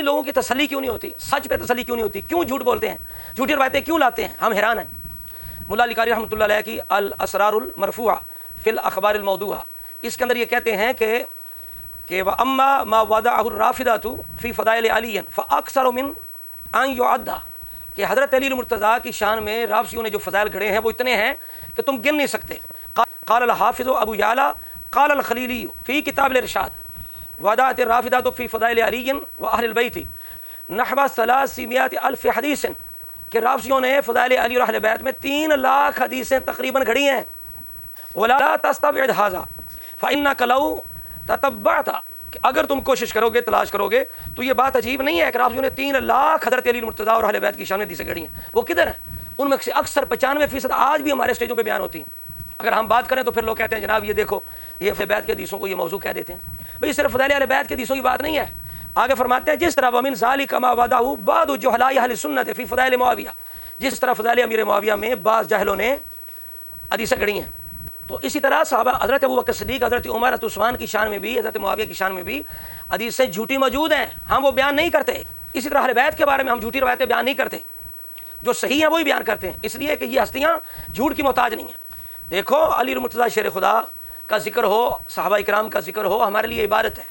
پتہ نہیں لوگوں کی تسلی کیوں نہیں ہوتی، سچ پہ تسلی کیوں نہیں ہوتی، کیوں جھوٹ بولتے ہیں، جھوٹی روایتیں کیوں لاتے ہیں، ہم حیران ہیں۔ ملا علی قاری رحمۃ اللہ علیہ کی الاسرار المرفوعہ فی الاخبار الموضوعہ، اس کے اندر یہ کہتے ہیں کہ وَأَمَّا مَا وَضَعَهُ الرَّافِضَةُ فِي فَضَائِلِ عَلِيٍّ فَأَكْثَرُ مِنْ أَنْ يُعَدَّ، کہ حضرت علی المرتضیٰ کی شان میں رافضیوں نے جو فضائل گھڑے ہیں وہ اتنے ہیں کہ تم گن نہیں سکتے۔ قال الحافظ ابو یعلا قال الخلیلی فی کتاب الارشاد وضعت الرافضة فی فضائل علی وأہل البیت نحو 300,000 حدیث، کہ رافضیوں نے فضائل علی اور اہل بیت میں 3 لاکھ حدیثیں تقریباً گھڑی ہیں۔ ولا تستبعد هذا فإنك لو تتبعت، کہ اگر تم کوشش کرو گے، تلاش کرو گے، تو یہ بات عجیب نہیں ہے کہ رافضیوں نے 3 لاکھ حضرت علی المرتضیٰ اور اہل بیت کی شان میں حدیثیں گھڑی ہیں۔ وہ کدھر ہیں؟ ان میں سے اکثر 95% آج بھی ہمارے اسٹیجوں پہ بیان ہوتی ہیں۔ اگر ہم بات کریں تو پھر لوگ کہتے ہیں جناب یہ دیکھو یہ اہل بیت کے حدیثوں کو یہ موضوع کہہ دیتے ہیں۔ بھئی صرف فضائل اہل بیت کے حدیثوں کی بات نہیں ہے، آگے فرماتے ہیں جس طرح ومن ذالک ما وضعه بعض جہلاء اہل السنت فی فضائل معاویہ، جس طرح فضائل امیر معاویہ میں بعض جاہلوں نے حدیثیں گھڑی ہیں، تو اسی طرح صحابہ حضرت ابوبکر صدیق، حضرت عمر، حضرت عثمان کی شان میں بھی، حضرت معاویہ کی شان میں بھی حدیثیں جھوٹی موجود ہیں، ہم وہ بیان نہیں کرتے۔ اسی طرح اہل بیت کے بارے میں ہم جھوٹی روایتیں بیان نہیں کرتے، جو صحیح ہیں وہی بیان کرتے ہیں، اس لیے کہ یہ ہستیاں جھوٹ کی محتاج نہیں ہیں۔ دیکھو علی المرتضیٰ شیر خدا کا ذکر ہو، صحابہ کرام کا ذکر ہو، ہمارے لیے عبادت ہے۔